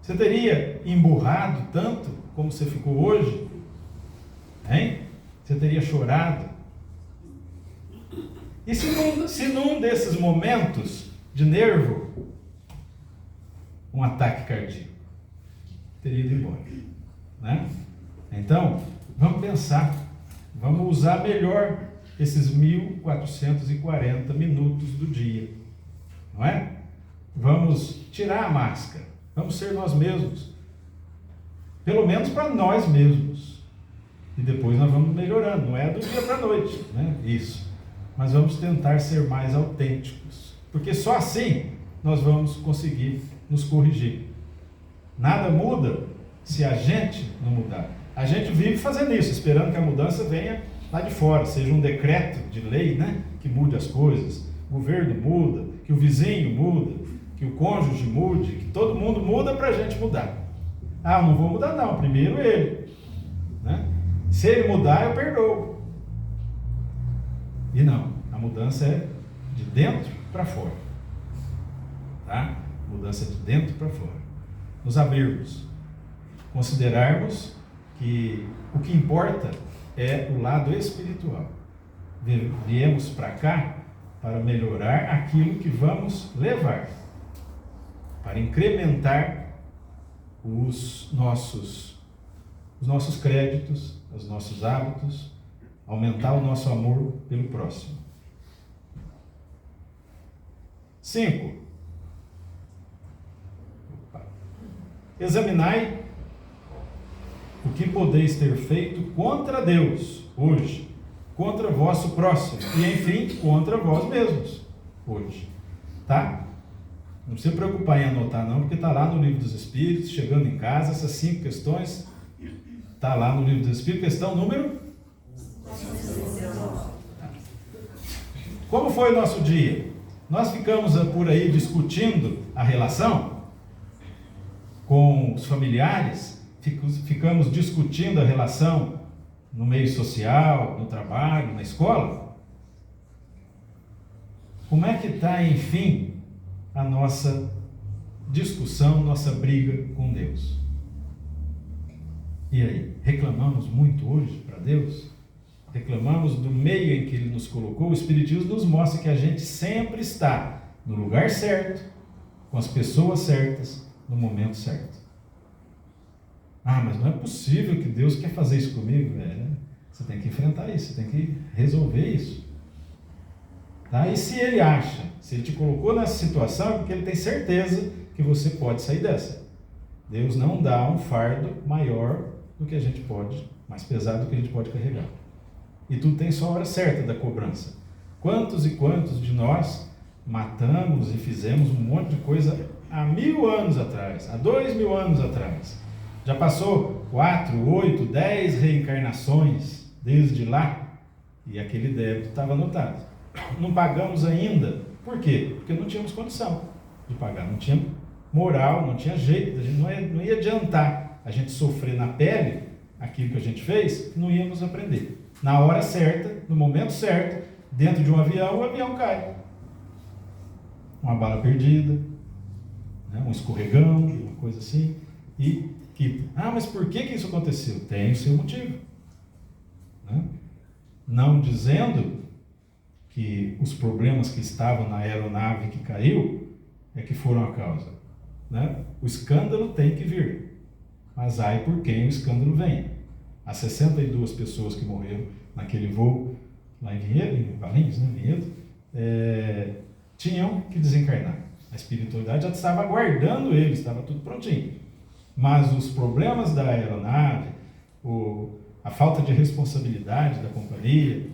Você teria emburrado tanto como você ficou hoje? Hein? Você teria chorado? E se num desses momentos de nervo, um ataque cardíaco, teria ido embora, né? Então, vamos pensar, vamos usar melhor esses 1440 minutos do dia, não é? Vamos tirar a máscara, vamos ser nós mesmos, pelo menos para nós mesmos, e depois nós vamos melhorando, não é do dia para a noite, né? Isso, mas vamos tentar ser mais autênticos, porque só assim nós vamos conseguir nos corrigir. Nada muda se a gente não mudar. A gente vive fazendo isso, esperando que a mudança venha lá de fora, seja um decreto de lei, né, que mude as coisas, o governo muda, que o vizinho muda, que o cônjuge mude, que todo mundo muda para a gente mudar. Ah, eu não vou mudar não, primeiro ele, né? Se ele mudar, eu perdoo. E não, a mudança é de dentro para fora, tá? Mudança de dentro para fora. Nos abrirmos, considerarmos que o que importa é o lado espiritual. Viemos para cá para melhorar aquilo que vamos levar, para incrementar os nossos créditos, os nossos hábitos, aumentar o nosso amor pelo próximo. 5. Examinai o que podeis ter feito contra Deus hoje, contra vosso próximo e, enfim, contra vós mesmos hoje. Tá? Não se preocupar em anotar não, porque está lá no Livro dos Espíritos, chegando em casa, essas 5 questões, está lá no Livro dos Espíritos, questão número... Como foi o nosso dia? Nós ficamos por aí discutindo a relação com os familiares, ficamos discutindo a relação no meio social, no trabalho, na escola. Como é que está, enfim, a nossa discussão, nossa briga com Deus? E aí, reclamamos muito hoje para Deus? Reclamamos do meio em que Ele nos colocou? O Espiritismo nos mostra que a gente sempre está no lugar certo, com as pessoas certas, no momento certo. Ah, mas não é possível que Deus quer fazer isso comigo, velho. Você tem que enfrentar isso, você tem que resolver isso. Tá? E se Ele acha, se Ele te colocou nessa situação, é porque Ele tem certeza que você pode sair dessa. Deus não dá um fardo maior do que a gente pode, mais pesado do que a gente pode carregar. E tudo tem sua hora certa da cobrança. Quantos e quantos de nós matamos e fizemos um monte de coisa há 1000 anos atrás, há 2000 anos atrás? Já passou 4, 8, 10 reencarnações desde lá e aquele débito estava anotado. Não pagamos ainda. Por quê? Porque não tínhamos condição de pagar, não tinha moral, não tinha jeito, a gente não ia adiantar a gente sofrer na pele aquilo que a gente fez, não íamos aprender. Na hora certa, no momento certo, dentro de um avião, o avião cai. Uma bala perdida, né? Um escorregão, uma coisa assim. Mas por que isso aconteceu? Tem o seu motivo. né? Não dizendo que os problemas que estavam na aeronave que caiu é que foram a causa, né? O escândalo tem que vir, mas ai por quem o escândalo vem. As 62 pessoas que morreram naquele voo lá em Vinhedo, em Valinhos, né? Vinhedo, tinham que desencarnar. A espiritualidade já estava aguardando eles, estava tudo prontinho. Mas os problemas da aeronave, a falta de responsabilidade da companhia,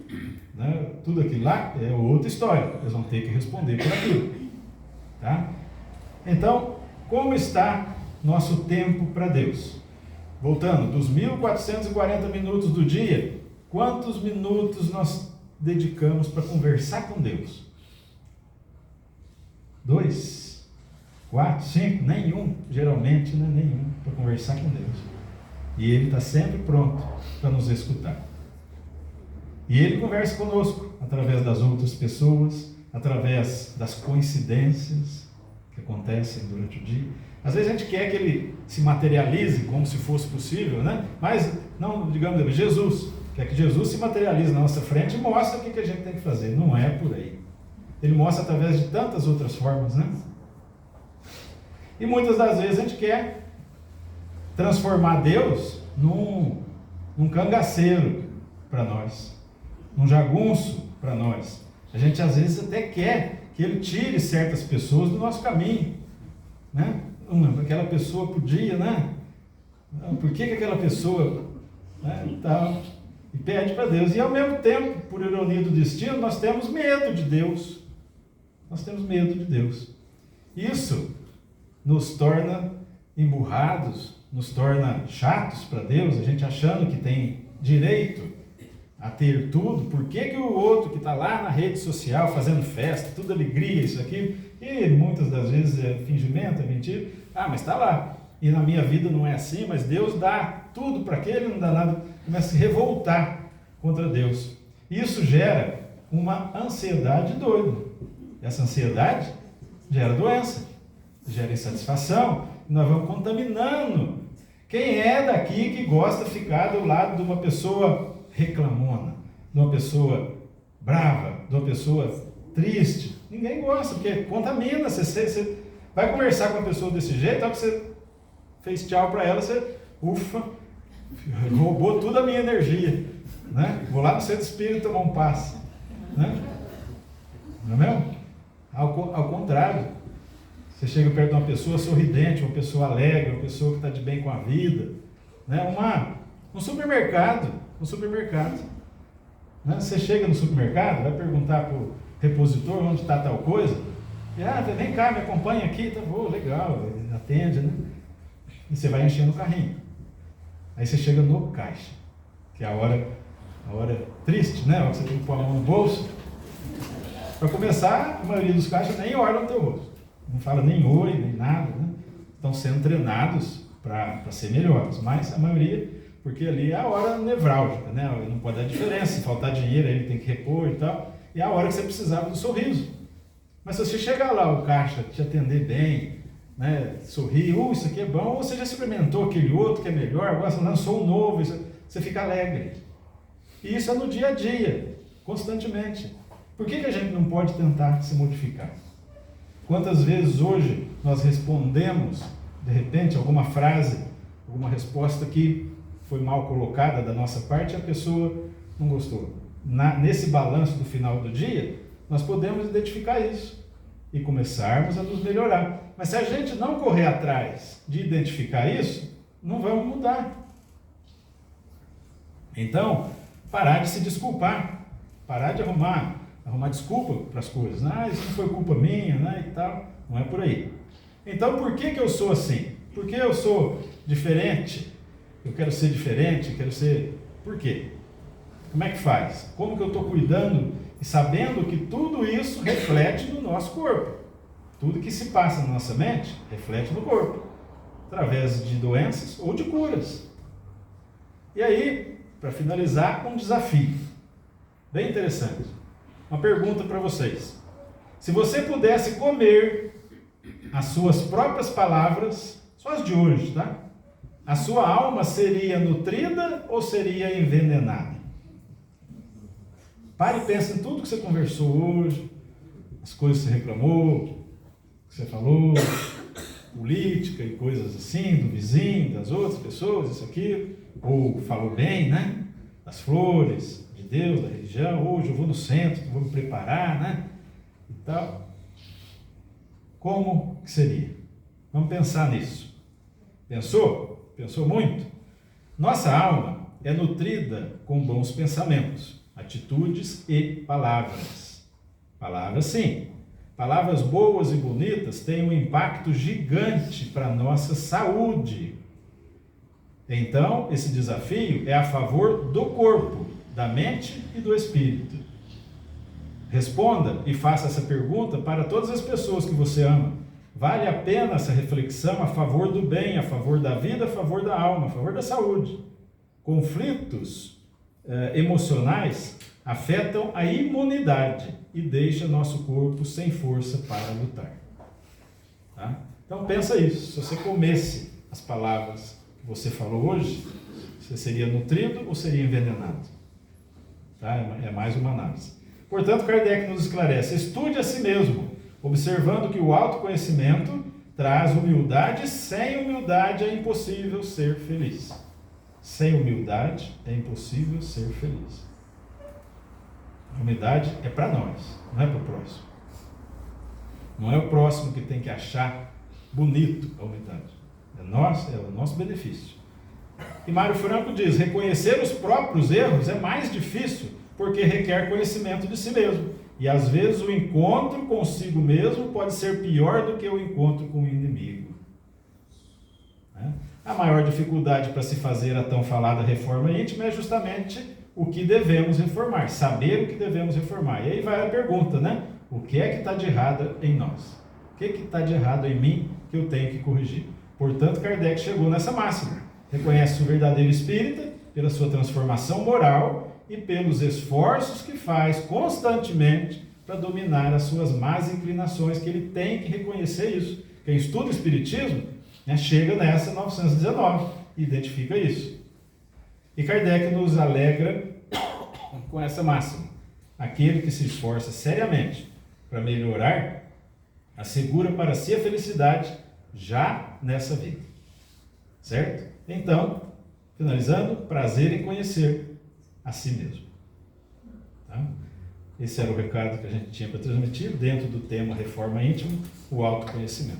né? Tudo aquilo lá é outra história. Eles vão ter que responder por aquilo. Tá? Então, como está nosso tempo para Deus? Voltando, dos 1440 minutos do dia, quantos minutos nós dedicamos para conversar com Deus? 2, 4, 5, nenhum, geralmente, né? Nenhum, para conversar com Deus. E Ele está sempre pronto para nos escutar. E Ele conversa conosco através das outras pessoas, através das coincidências que acontecem durante o dia. Às vezes a gente quer que Ele se materialize como se fosse possível, né? Mas não, digamos, Jesus, quer que Jesus se materialize na nossa frente e mostre o que a gente tem que fazer. Não é por aí. Ele mostra através de tantas outras formas, né? E muitas das vezes a gente quer transformar Deus num cangaceiro para nós, num jagunço para nós. A gente às vezes até quer que Ele tire certas pessoas do nosso caminho, né? Aquela pessoa podia, né? Por que aquela pessoa, né? E tal. E pede para Deus. E ao mesmo tempo, por ironia do destino, nós temos medo de Deus. Nós temos medo de Deus. Isso nos torna emburrados, nos torna chatos para Deus, a gente achando que tem direito a ter tudo. Por que o outro que está lá na rede social fazendo festa, tudo alegria, isso aqui, e muitas das vezes é fingimento, é mentira, mas está lá. E na minha vida não é assim, mas Deus dá tudo para aquele, não dá nada, começa a se revoltar contra Deus. Isso gera uma ansiedade doida. Essa ansiedade gera doença, gera insatisfação, e nós vamos contaminando. Quem é daqui que gosta de ficar do lado de uma pessoa reclamona, de uma pessoa brava, de uma pessoa triste? Ninguém gosta, porque contamina. Você vai conversar com uma pessoa desse jeito, ao que você fez tchau para ela, você, ufa, roubou toda a minha energia, né? Vou lá no centro espírita tomar um passe, né? Não é mesmo? Ao contrário, você chega perto de uma pessoa sorridente, uma pessoa alegre, uma pessoa que está de bem com a vida, né? Um supermercado, né? Você chega no supermercado, vai perguntar para o repositor onde está tal coisa, e vem cá, me acompanha aqui, tá bom, legal, atende, né? E você vai enchendo o carrinho. Aí você chega no caixa, que é a hora triste, né? A hora que você tem que pôr a mão no bolso. Para começar, a maioria dos caixas nem olha no teu rosto. Não fala nem oi, nem nada, né? Estão sendo treinados para ser melhores. Mas a maioria, porque ali é a hora nevrálgica, né? Não pode dar diferença. Se faltar dinheiro, ele tem que repor e tal. E é a hora que você precisava do sorriso. Mas se você chegar lá, o caixa te atender bem, né? Sorrir, isso aqui é bom, ou você já experimentou aquele outro que é melhor, agora você lançou um novo, você fica alegre. E isso é no dia a dia, constantemente. Por que a gente não pode tentar se modificar? Quantas vezes hoje nós respondemos, de repente, alguma frase, alguma resposta que foi mal colocada da nossa parte e a pessoa não gostou? Nesse balanço do final do dia, nós podemos identificar isso e começarmos a nos melhorar. Mas se a gente não correr atrás de identificar isso, não vamos mudar. Então, parar de se desculpar, parar de arrumar desculpa para as coisas. Isso não foi culpa minha, né, e tal. Não é por aí. Então, por que eu sou assim? Por que eu sou diferente? Eu quero ser diferente, quero ser... Por quê? Como é que faz? Como que eu estou cuidando e sabendo que tudo isso reflete no nosso corpo? Tudo que se passa na nossa mente reflete no corpo, através de doenças ou de curas. E aí, para finalizar, um desafio bem interessante. Uma pergunta para vocês. Se você pudesse comer as suas próprias palavras, só as de hoje, tá? A sua alma seria nutrida ou seria envenenada? Pare e pense em tudo que você conversou hoje, as coisas que você reclamou, que você falou, política e coisas assim, do vizinho, das outras pessoas, isso aqui, ou falou bem, né? Das flores, de Deus, da religião, hoje eu vou no centro, vou me preparar, né? E tal. Como que seria? Vamos pensar nisso. Pensou? Pensou muito? Nossa alma é nutrida com bons pensamentos, atitudes e palavras. Palavras, sim. Palavras boas e bonitas têm um impacto gigante para a nossa saúde. Então, esse desafio é a favor do corpo, da mente e do espírito. Responda e faça essa pergunta para todas as pessoas que você ama. Vale a pena essa reflexão a favor do bem, a favor da vida, a favor da alma, a favor da saúde? Conflitos emocionais afetam a imunidade e deixam nosso corpo sem força para lutar. Tá? Então pensa isso, se você comesse as palavras que você falou hoje, você seria nutrido ou seria envenenado? Tá? É mais uma análise. Portanto, Kardec nos esclarece: estude a si mesmo, observando que o autoconhecimento traz humildade. Sem humildade é impossível ser feliz. Sem humildade é impossível ser feliz. A humildade é para nós, não é para o próximo. Não é o próximo que tem que achar bonito a humildade. É o nosso benefício. E Mário Franco diz: reconhecer os próprios erros é mais difícil, porque requer conhecimento de si mesmo. E às vezes o encontro consigo mesmo pode ser pior do que o encontro com o inimigo. A maior dificuldade para se fazer a tão falada reforma íntima é justamente o que devemos reformar, saber o que devemos reformar. E aí vai a pergunta, né? O que é que está de errado em nós? O que é que está de errado em mim que eu tenho que corrigir? Portanto, Kardec chegou nessa máxima. Reconhece o verdadeiro espírita pela sua transformação moral e pelos esforços que faz constantemente para dominar as suas más inclinações, que ele tem que reconhecer isso. Quem estuda o Espiritismo, né, chega nessa 919 e identifica isso. E Kardec nos alegra com essa máxima: aquele que se esforça seriamente para melhorar, assegura para si a felicidade já nessa vida. Certo? Então, finalizando, prazer em conhecer a si mesmo. Tá? Esse era o recado que a gente tinha para transmitir dentro do tema Reforma Íntima, o autoconhecimento.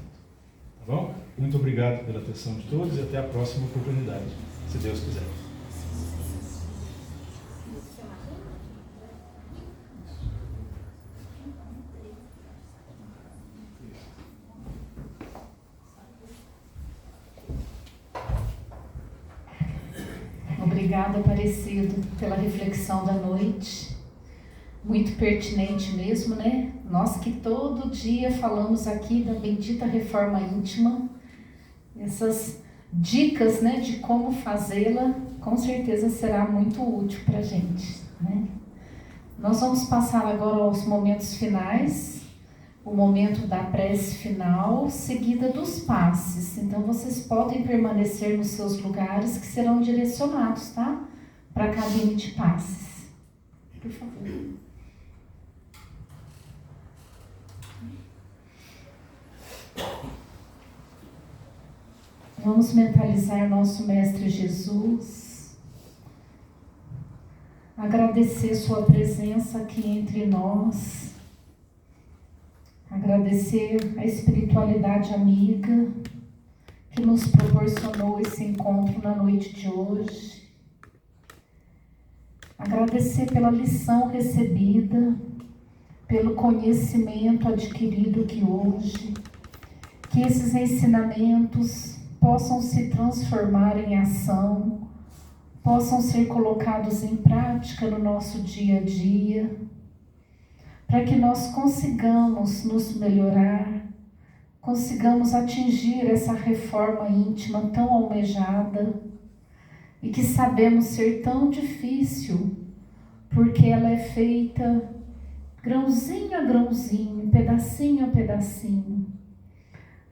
Tá bom? Muito obrigado pela atenção de todos e até a próxima oportunidade, se Deus quiser. Obrigada, Aparecido, pela reflexão da noite. Muito pertinente mesmo, né? Nós que todo dia falamos aqui da bendita reforma íntima, essas dicas, né, de como fazê-la, com certeza será muito útil para a gente, né? Nós vamos passar agora aos momentos finais, o momento da prece final, seguida dos passes. Então, vocês podem permanecer nos seus lugares, que serão direcionados, tá? Para a cabine de passes. Por favor. Vamos mentalizar nosso Mestre Jesus, agradecer sua presença aqui entre nós, agradecer a espiritualidade amiga que nos proporcionou esse encontro na noite de hoje, agradecer pela lição recebida, pelo conhecimento adquirido aqui hoje, que esses ensinamentos possam se transformar em ação, possam ser colocados em prática no nosso dia a dia, para que nós consigamos nos melhorar, consigamos atingir essa reforma íntima tão almejada e que sabemos ser tão difícil, porque ela é feita grãozinho a grãozinho, pedacinho a pedacinho.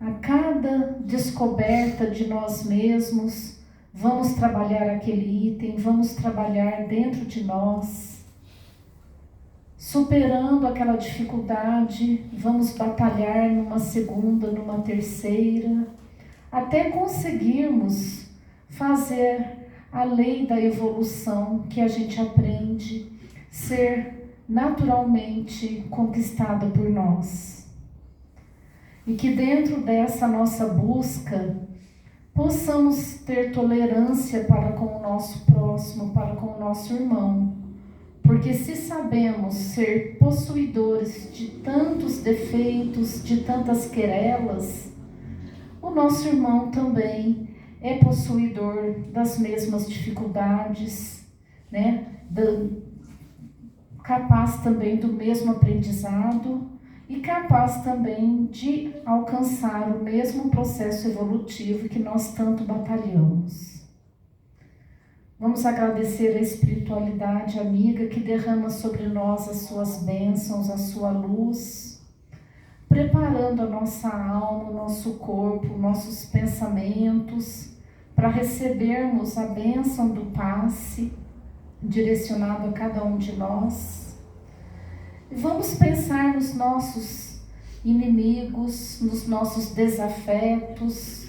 A cada descoberta de nós mesmos, vamos trabalhar aquele item, vamos trabalhar dentro de nós. superando aquela dificuldade, vamos batalhar numa segunda, numa terceira, até conseguirmos fazer a lei da evolução que a gente aprende ser naturalmente conquistada por nós. E que dentro dessa nossa busca, possamos ter tolerância para com o nosso próximo, para com o nosso irmão. Porque se sabemos ser possuidores de tantos defeitos, de tantas querelas, o nosso irmão também é possuidor das mesmas dificuldades, né? Capaz também do mesmo aprendizado e capaz também de alcançar o mesmo processo evolutivo que nós tanto batalhamos. Vamos agradecer a espiritualidade amiga que derrama sobre nós as suas bênçãos, a sua luz, preparando a nossa alma, o nosso corpo, nossos pensamentos, para recebermos a bênção do passe direcionado a cada um de nós. E vamos pensar nos nossos inimigos, nos nossos desafetos,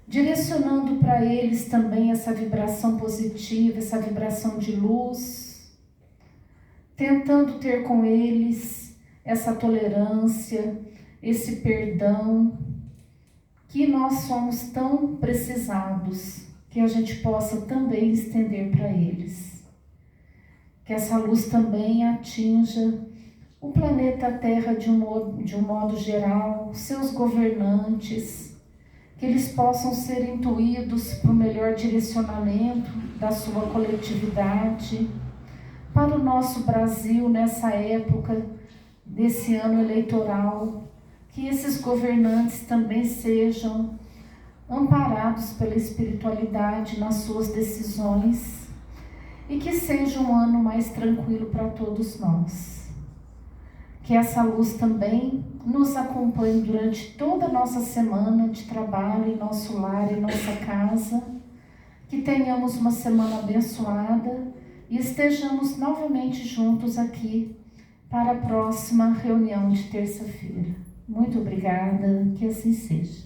direcionando para eles também essa vibração positiva, essa vibração de luz, tentando ter com eles essa tolerância, esse perdão, que nós somos tão precisados, que a gente possa também estender para eles. Que essa luz também atinja o planeta Terra de um modo geral, seus governantes, que eles possam ser intuídos para o melhor direcionamento da sua coletividade, para o nosso Brasil nessa época, desse ano eleitoral, que esses governantes também sejam amparados pela espiritualidade nas suas decisões e que seja um ano mais tranquilo para todos nós. Que essa luz também nos acompanhe durante toda a nossa semana de trabalho, em nosso lar, em nossa casa. Que tenhamos uma semana abençoada e estejamos novamente juntos aqui para a próxima reunião de terça-feira. Muito obrigada, que assim seja.